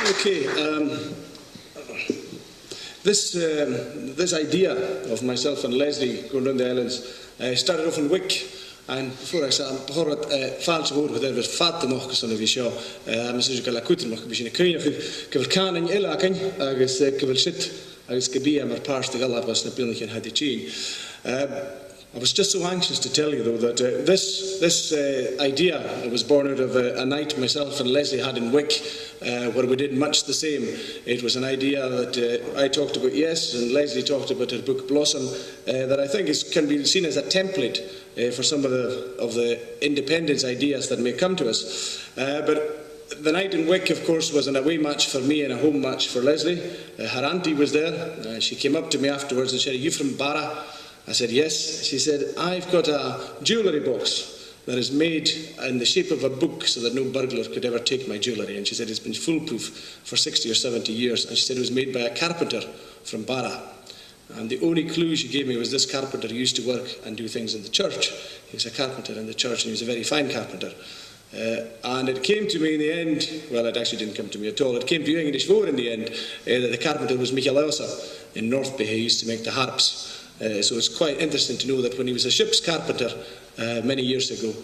Okay. This idea of myself and Leslie going down the islands started off in Wick. And before I said, false word with every fat the mock son of Vishaw, Mrs. Galakutin, Machine Queen of Kavan in Ilakan, Agus Kaval Shit, Agus Kabia, or Pars the Galabas, Napoleon had the chain. I was just so anxious to tell you, though, that this idea was born out of a night myself and Leslie had in Wick, where we did much the same. It was an idea that I talked about, yes, and Leslie talked about her book Blossom, that I think can be seen as a template for some of the independence ideas that may come to us. But the night in Wick, of course, was an away match for me and a home match for Leslie. Her auntie was there. She came up to me afterwards and said, "Are you from Barra?" I said, "Yes." She said, "I've got a jewellery box that is made in the shape of a book so that no burglar could ever take my jewellery." And she said, "It's been foolproof for 60 or 70 years. And she said it was made by a carpenter from Barra. And the only clue she gave me was this carpenter used to work and do things in the church. He was a carpenter in the church and he was a very fine carpenter. And it came to me in the end, well, it actually didn't come to me at all, it came to English Vour in the end, that the carpenter was Michael Elsa in North Bay. He used to make the harps. So it's quite interesting to know that when he was a ship's carpenter many years ago,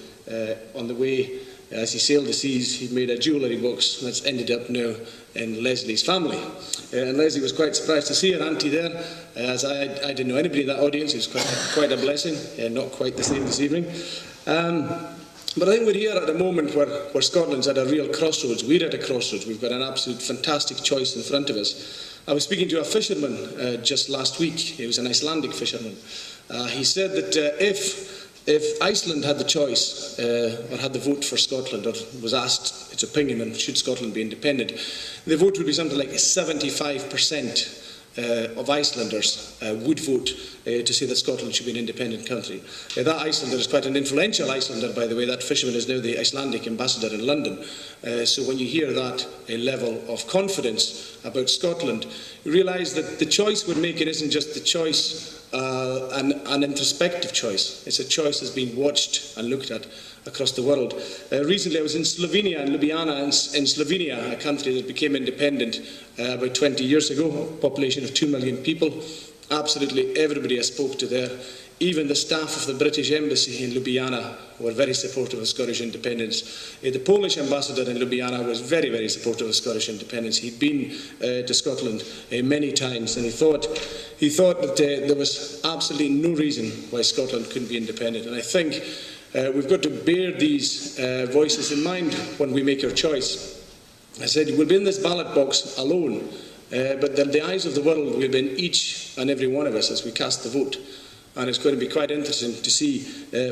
on the way, as he sailed the seas, he made a jewellery box that's ended up now in Leslie's family. And Leslie was quite surprised to see her auntie there, as I didn't know anybody in that audience. It was quite a blessing, not quite the same this evening. But I think we're here at a moment where Scotland's at a real crossroads. We're at a crossroads. We've got an absolute fantastic choice in front of us. I was speaking to a fisherman just last week. He was an Icelandic fisherman. He said that if Iceland had the choice, or had the vote for Scotland, or was asked its opinion on should Scotland be independent, the vote would be something like 75% of Icelanders would vote to say that Scotland should be an independent country. That Icelander is quite an influential Icelander, by the way. That fisherman is now the Icelandic ambassador in London. So when you hear that level of confidence about Scotland, you realise that the choice we're making isn't just the choice, an introspective choice. It's a choice that's being watched and looked at across the world. Recently I was in Slovenia, in Ljubljana, in Slovenia, a country that became independent about 20 years ago, a population of 2 million people. Absolutely everybody I spoke to there, even the staff of the British Embassy in Ljubljana, were very supportive of Scottish independence. The Polish ambassador in Ljubljana was very, very supportive of Scottish independence. He'd been to Scotland many times, and he thought that there was absolutely no reason why Scotland couldn't be independent. And I think we've got to bear these voices in mind when we make our choice. I said, we'll be in this ballot box alone, but the eyes of the world will be in each and every one of us as we cast the vote. And it's going to be quite interesting to see,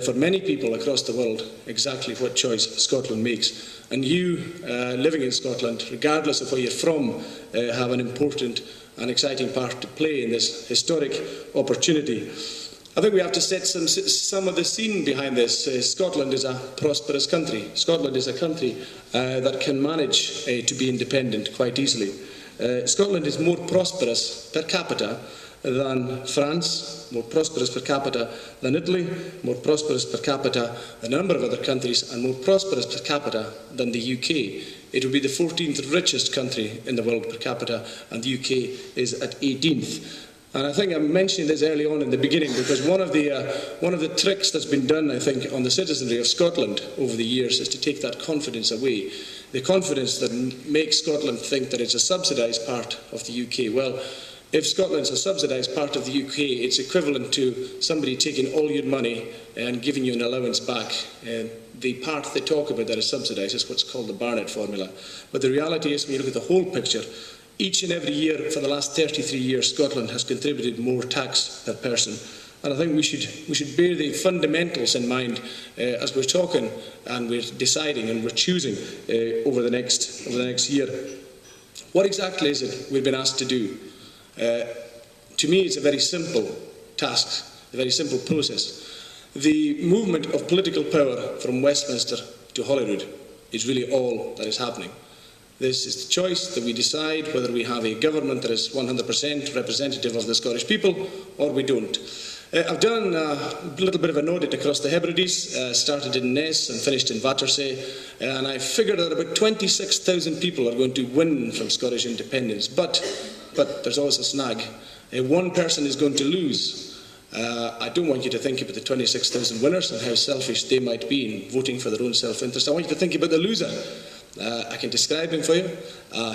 for many people across the world, exactly what choice Scotland makes. And you, living in Scotland, regardless of where you're from, have an important and exciting part to play in this historic opportunity. I think we have to set some of the scene behind this. Scotland is a prosperous country. Scotland is a country that can manage to be independent quite easily. Scotland is more prosperous per capita than France, more prosperous per capita than Italy, more prosperous per capita than a number of other countries, and more prosperous per capita than the UK. It would be the 14th richest country in the world per capita, and the UK is at 18th. And I think I'm mentioning this early on in the beginning because one of the tricks that's been done, I think, on the citizenry of Scotland over the years is to take that confidence away. The confidence that makes Scotland think that it's a subsidised part of the UK. Well, if Scotland's a subsidised part of the UK, it's equivalent to somebody taking all your money and giving you an allowance back. The part they talk about that is subsidised is what's called the Barnett formula. But the reality is, when you look at the whole picture, each and every year for the last 33 years, Scotland has contributed more tax per person. And I think we should bear the fundamentals in mind as we're talking and we're deciding and we're choosing over the next year. What exactly is it we've been asked to do? To me, it's a very simple task, a very simple process. The movement of political power from Westminster to Holyrood is really all that is happening. This is the choice that we decide whether we have a government that is 100% representative of the Scottish people or we don't. I've done a little bit of an audit across the Hebrides, started in Ness and finished in Watersay, and I figured that about 26,000 people are going to win from Scottish independence, but there's always a snag. One person is going to lose. I don't want you to think about the 26,000 winners and how selfish they might be in voting for their own self-interest. I want you to think about the loser. I can describe him for you.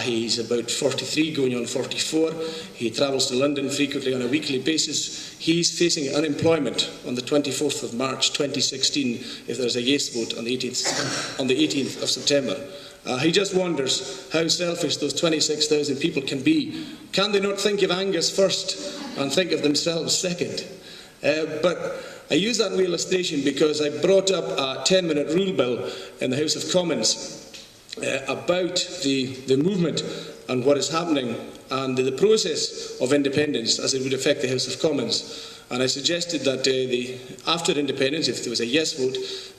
He's about 43, going on 44. He travels to London frequently on a weekly basis. He's facing unemployment on the 24th of March 2016 if there's a yes vote on the 18th of September. He just wonders how selfish those 26,000 people can be. Can they not think of Angus first and think of themselves second? But I use that in illustration because I brought up a 10-minute rule bill in the House of Commons about the movement and what is happening and the process of independence as it would affect the House of Commons. And I suggested that after independence, if there was a yes vote,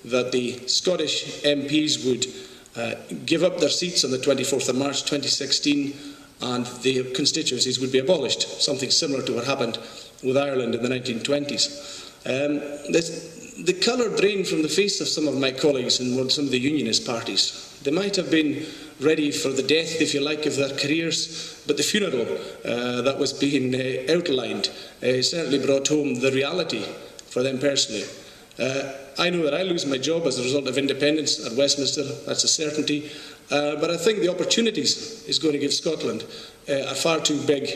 that the Scottish MPs would give up their seats on the 24th of March 2016 and the constituencies would be abolished, something similar to what happened with Ireland in the 1920s. The colour drained from the face of some of my colleagues in some of the unionist parties. They might have been ready for the death, if you like, of their careers, but the funeral that was being outlined certainly brought home the reality for them personally. I know that I lose my job as a result of independence at Westminster, that's a certainty, but I think the opportunities is going to give Scotland are far too big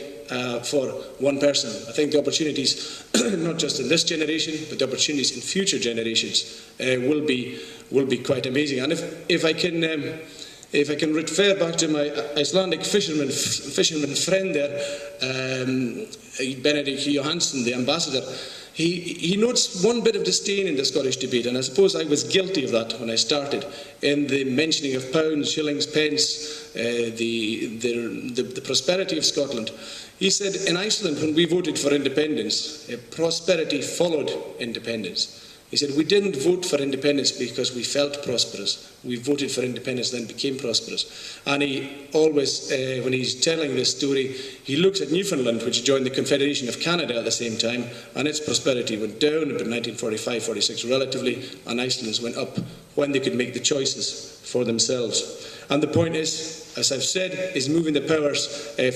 for one person. I think the opportunities, not just in this generation, but the opportunities in future generations will be quite amazing. And if I can refer back to my Icelandic fisherman friend there, Benedict Johansson, the ambassador, he notes one bit of disdain in the Scottish debate, and I suppose I was guilty of that when I started, in the mentioning of pounds, shillings, pence, the prosperity of Scotland. He said, in Iceland, when we voted for independence, prosperity followed independence. He said, we didn't vote for independence because we felt prosperous. We voted for independence, then became prosperous. And he always, when he's telling this story, he looks at Newfoundland, which joined the Confederation of Canada at the same time, and its prosperity went down about 1945-46 relatively, and Iceland's went up when they could make the choices for themselves. And the point is, as I've said, is moving the powers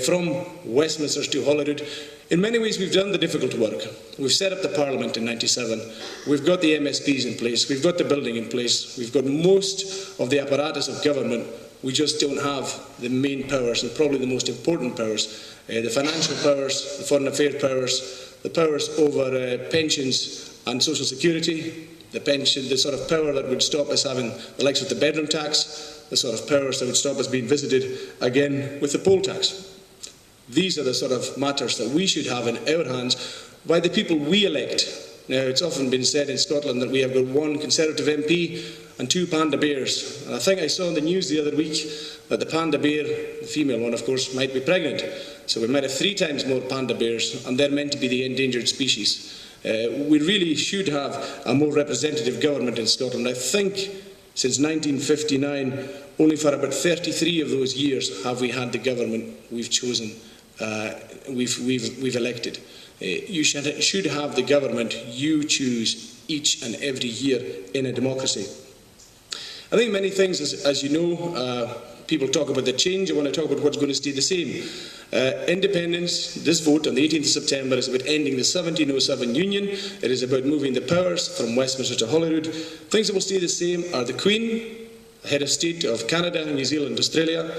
from Westminster to Holyrood. In many ways, we've done the difficult work. We've set up the Parliament in '97. We've got the MSPs in place. We've got the building in place. We've got most of the apparatus of government. We just don't have the main powers, and probably the most important powers, the financial powers, the foreign affairs powers, the powers over pensions and social security, the sort of power that would stop us having the likes of the bedroom tax, the sort of powers that would stop us being visited again with the poll tax. These are the sort of matters that we should have in our hands by the people we elect. Now, it's often been said in Scotland that we have got one Conservative MP and two panda bears. And I think I saw in the news the other week that the panda bear, the female one of course, might be pregnant. So we might have 3 times more panda bears, and they're meant to be the endangered species. We really should have a more representative government in Scotland. I think since 1959, only for about 33 of those years have we had the government we've chosen. We've elected. You should have the government you choose each and every year in a democracy. I think many things, as you know, people talk about the change. I want to talk about what's going to stay the same. Independence, this vote on the 18th of September is about ending the 1707 Union. It is about moving the powers from Westminster to Holyrood. Things that will stay the same are the Queen, head of state of Canada, New Zealand, Australia.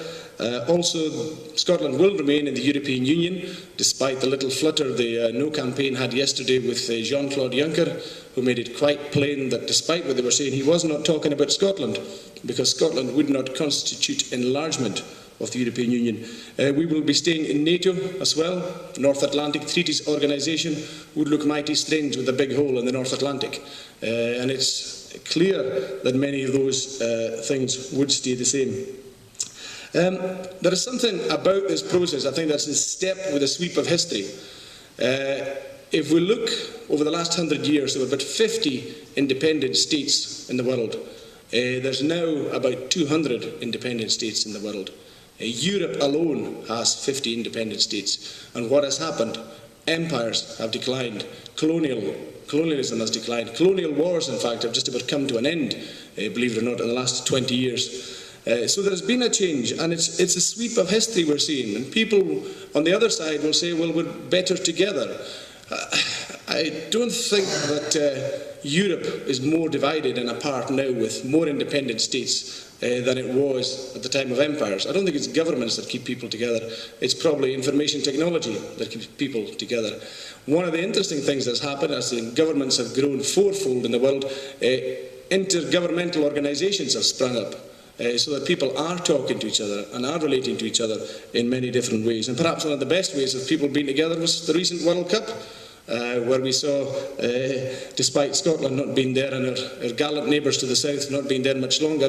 Also, Scotland will remain in the European Union, despite the little flutter the No campaign had yesterday with Jean-Claude Juncker, who made it quite plain that despite what they were saying, he was not talking about Scotland, because Scotland would not constitute enlargement of the European Union. We will be staying in NATO as well. The North Atlantic Treaties Organisation would look mighty strange with a big hole in the North Atlantic. And it's clear that many of those things would stay the same. There is something about this process, I think, that's in step with the sweep of history. If we look over the last 100 years, there were about 50 independent states in the world. There's now about 200 independent states in the world. Europe alone has 50 independent states. And what has happened? Empires have declined. Colonialism has declined. Colonial wars, in fact, have just about come to an end, believe it or not, in the last 20 years. So there's been a change, and it's a sweep of history we're seeing. And people on the other side will say, well, we're better together. I don't think that Europe is more divided and apart now with more independent states than it was at the time of empires. I don't think it's governments that keep people together. It's probably information technology that keeps people together. One of the interesting things that's happened as the governments have grown fourfold in the world, intergovernmental organisations have sprung up. So that people are talking to each other and are relating to each other in many different ways. And perhaps one of the best ways of people being together was the recent World Cup, where we saw, despite Scotland not being there and our gallant neighbours to the south not being there much longer,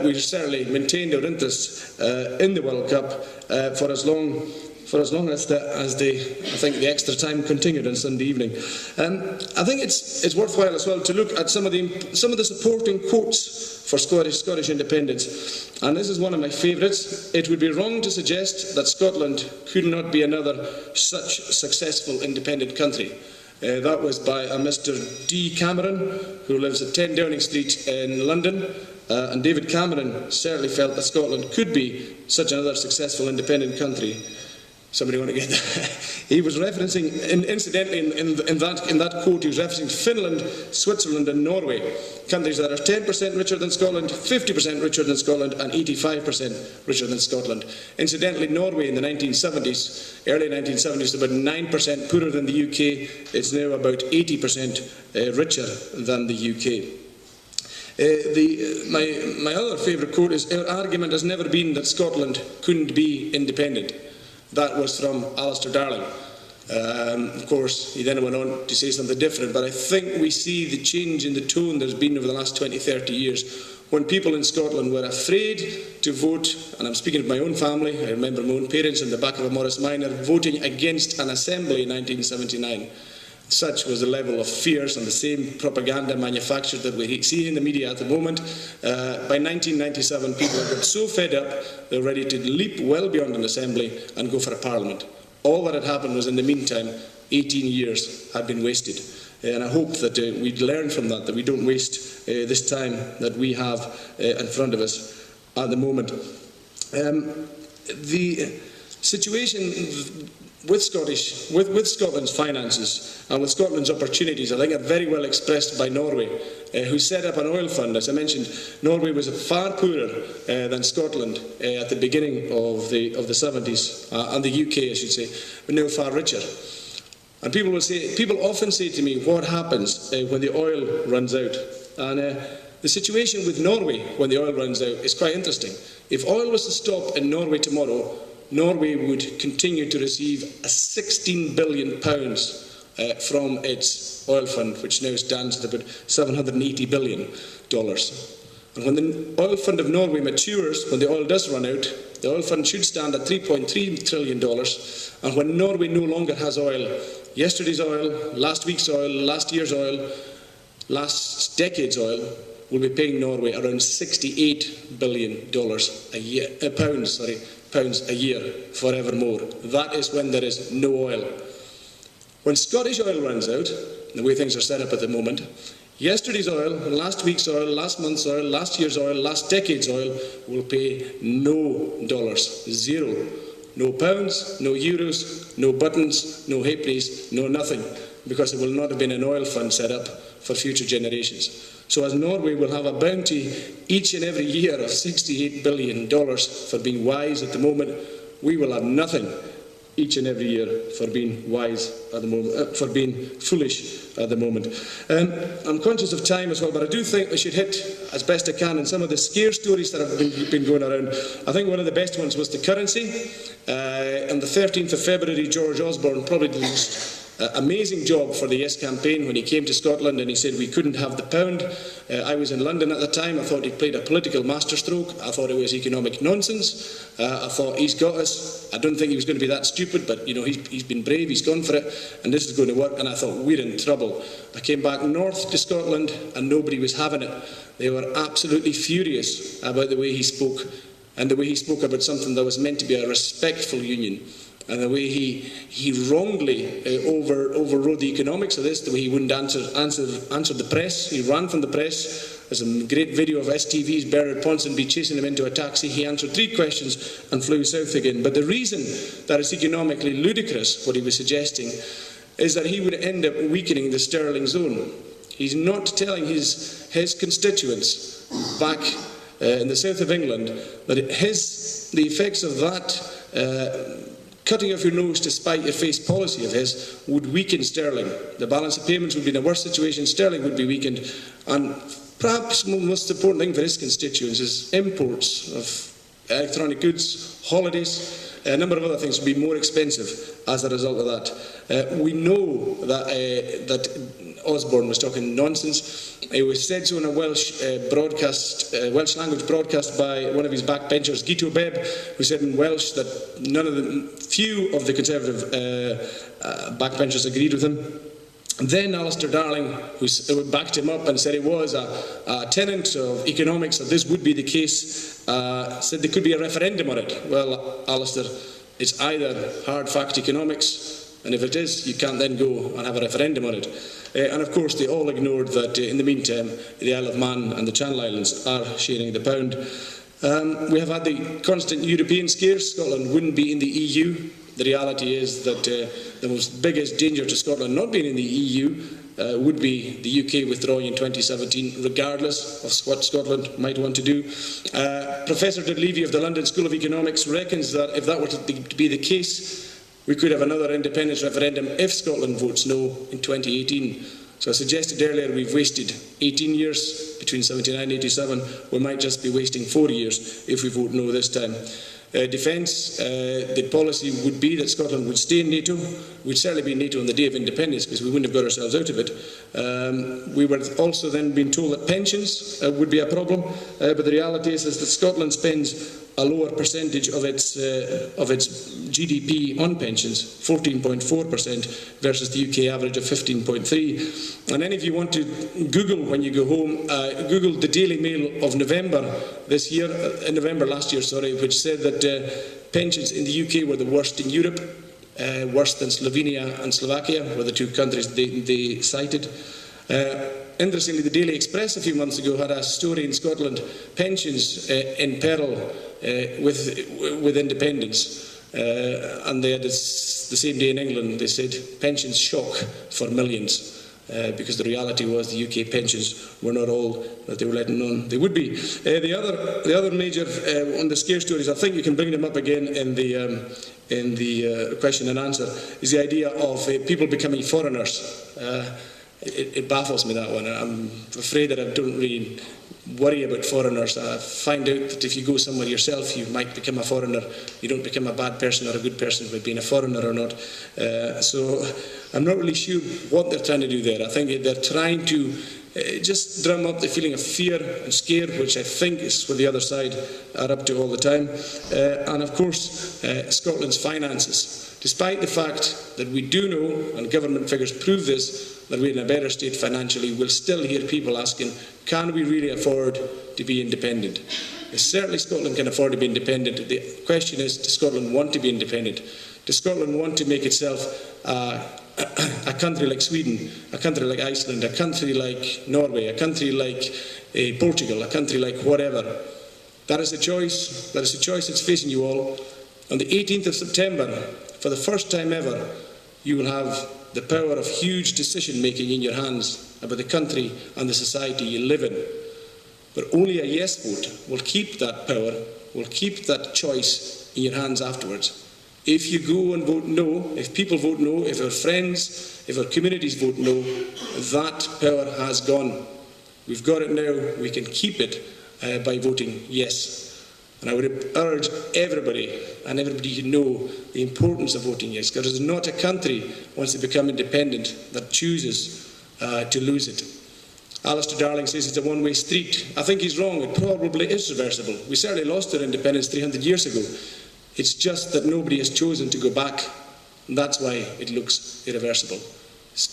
we certainly maintained our interest in the World Cup for as long as the extra time continued on Sunday evening. I think it's worthwhile as well to look at some of the supporting quotes for Scottish independence. And this is one of my favourites. It would be wrong to suggest that Scotland could not be another such successful independent country. That was by a Mr. D. Cameron, who lives at 10 Downing Street in London. And David Cameron certainly felt that Scotland could be such another successful independent country. Somebody want to get that? He was referencing, incidentally, in that quote, he was referencing Finland, Switzerland and Norway, countries that are 10% richer than Scotland, 50% richer than Scotland and 85% richer than Scotland. Incidentally, Norway in the 1970s, early 1970s, about 9% poorer than the UK. It's now about 80% richer than the UK. My other favourite quote is, our argument has never been that Scotland couldn't be independent. That was from Alistair Darling. Of course, he then went on to say something different, but I think we see the change in the tone there's been over the last 20, 30 years, when people in Scotland were afraid to vote, and I'm speaking of my own family, I remember my own parents in the back of a Morris Minor voting against an assembly in 1979. Such was the level of fears and the same propaganda manufactured that we see in the media at the moment. By 1997, people had got so fed up, they were ready to leap well beyond an assembly and go for a parliament. All that had happened was, in the meantime, 18 years had been wasted. And I hope that we'd learn from that we don't waste this time that we have in front of us at the moment. The situation with Scotland's finances and with Scotland's opportunities, I think, are very well expressed by Norway, who set up an oil fund. As I mentioned, Norway was far poorer than Scotland at the beginning of the 70s, and the UK, I should say, but now far richer. And people often say to me, what happens when the oil runs out? And the situation with Norway when the oil runs out is quite interesting. If oil was to stop in Norway tomorrow, Norway would continue to receive £16 billion from its oil fund, which now stands at about $780 billion. And when the oil fund of Norway matures, when the oil does run out, the oil fund should stand at $3.3 trillion. And when Norway no longer has oil, yesterday's oil, last week's oil, last year's oil, last decade's oil, will be paying Norway around $68 billion pounds a year forevermore. That is when there is no oil. When Scottish oil runs out, the way things are set up at the moment, yesterday's oil, last week's oil, last month's oil, last year's oil, last decade's oil will pay no dollars, zero. No pounds, no euros, no buttons, no halfpennies, no nothing, because there will not have been an oil fund set up for future generations. So as Norway will have a bounty each and every year of $68 billion for being wise at the moment, we will have nothing each and every year for being wise at the moment, for being foolish at the moment. I'm conscious of time as well, but I do think we should hit as best I can in some of the scare stories that have been going around. I think one of the best ones was the currency. On the 13th of February, George Osborne probably did the most amazing job for the Yes campaign when he came to Scotland and he said we couldn't have the pound. I was in London at the time. I thought he played a political masterstroke. I thought it was economic nonsense. I thought he's got us. I don't think he was going to be that stupid, but you know, he's been brave, he's gone for it, and this is going to work. And I thought, we're in trouble. I came back north to Scotland and nobody was having it. They were absolutely furious about the way he spoke, and the way he spoke about something that was meant to be a respectful union. and the way he wrongly overrode the economics of this, the way he wouldn't answer the press. He ran from the press. There's a great video of STV's Barra Ponsonby chasing him into a taxi. He answered 3 questions and flew south again. But the reason that it's economically ludicrous, what he was suggesting, is that he would end up weakening the sterling zone. He's not telling his constituents back in the south of England that the effects of that cutting off your nose to spite your face policy of his would weaken sterling. The balance of payments would be in a worse situation. Sterling would be weakened. And perhaps the most important thing for his constituents is imports of electronic goods, holidays, a number of other things would be more expensive as a result of that. We know that Osborne was talking nonsense. It was said so in a Welsh language broadcast by one of his backbenchers, Guto Beb, who said in Welsh that few of the Conservative backbenchers agreed with him. And then Alistair Darling, who backed him up and said it was a tenet of economics that this would be the case, said there could be a referendum on it. Well, Alistair, it's either hard fact economics, and if it is, you can't then go and have a referendum on it. And of course, they all ignored that in the meantime, the Isle of Man and the Channel Islands are sharing the pound. We have had the constant European scares. Scotland wouldn't be in the EU. The reality is that the most biggest danger to Scotland not being in the EU would be the UK withdrawing in 2017, regardless of what Scotland might want to do. Professor Levy of the London School of Economics reckons that if that were to be the case, we could have another independence referendum if Scotland votes no in 2018. So I suggested earlier we've wasted 18 years between 79 and 87. We might just be wasting 4 years if we vote no this time. Defence, the policy would be that Scotland would stay in NATO. We'd certainly be in NATO on the day of independence because we wouldn't have got ourselves out of it. We were also then being told that pensions would be a problem, but the reality is that Scotland spends a lower percentage of its GDP on pensions, 14.4% versus the UK average of 15.3%. And any of you want to Google when you go home, Google the Daily Mail of November last year, which said that pensions in the UK were the worst in Europe, worse than Slovenia and Slovakia were the 2 countries they cited. Interestingly, the Daily Express a few months ago had a story in Scotland, pensions in peril with independence. And they had the same day in England, they said pensions shock for millions. Because the reality was the UK pensions were not all that they were letting on they would be. The other major on the scare stories, I think you can bring them up again in the question and answer, is the idea of people becoming foreigners. It baffles me, that one. I'm afraid that I don't really worry about foreigners. I find out that if you go somewhere yourself, you might become a foreigner. You don't become a bad person or a good person by being a foreigner or not. So I'm not really sure what they're trying to do there. I think they're trying to just drum up the feeling of fear and scare, which I think is what the other side are up to all the time. And of course, Scotland's finances. Despite the fact that we do know, and government figures prove this, that we're in a better state financially, we'll still hear people asking, can we really afford to be independent? Certainly Scotland can afford to be independent. The question is, does Scotland want to be independent? Does Scotland want to make itself a country like Sweden, a country like Iceland, a country like Norway, a country like Portugal, a country like whatever? That is a choice. That is a choice that's facing you all. On the 18th of September, for the first time ever, you will have the power of huge decision-making in your hands about the country and the society you live in. But only a yes vote will keep that power, will keep that choice in your hands afterwards. If you go and vote no, if people vote no, if our friends, if our communities vote no, that power has gone. We've got it now, we can keep it by voting yes. And I would urge everybody, and everybody to know the importance of voting yes, because there's not a country, once they become independent, that chooses to lose it. Alistair Darling says it's a one-way street. I think he's wrong. It probably is reversible. We certainly lost our independence 300 years ago. It's just that nobody has chosen to go back, and that's why it looks irreversible.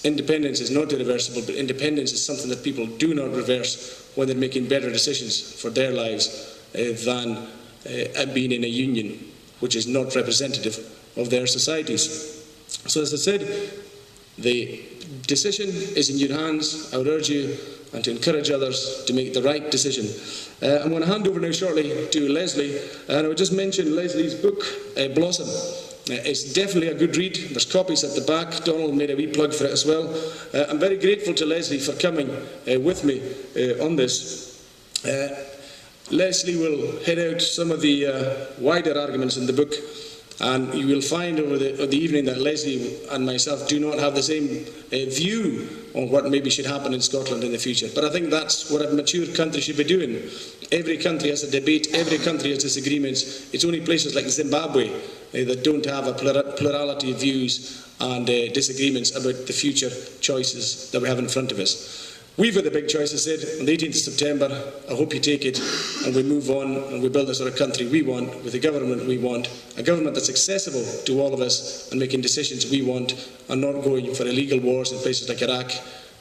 Independence is not irreversible, but independence is something that people do not reverse when they're making better decisions for their lives than being in a union which is not representative of their societies. So as I said, the decision is in your hands. I would urge you and to encourage others to make the right decision. I'm going to hand over now shortly to Leslie, and I would just mention Leslie's book, Blossom. It's definitely a good read. There's copies at the back. Donald made a wee plug for it as well. I'm very grateful to Leslie for coming with me on this. Leslie will head out some of the wider arguments in the book, and you will find over the evening that Leslie and myself do not have the same view on what maybe should happen in Scotland in the future. But I think that's what a mature country should be doing. Every country has a debate, every country has disagreements. It's only places like Zimbabwe that don't have a plurality of views and disagreements about the future choices that we have in front of us. We've got the big choice, I said, on the 18th of September. I hope you take it and we move on and we build the sort of country we want, with the government we want, a government that's accessible to all of us and making decisions we want and not going for illegal wars in places like Iraq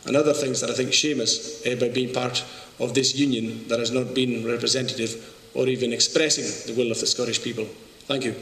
and other things that I think shame us by being part of this union that has not been representative or even expressing the will of the Scottish people. Thank you.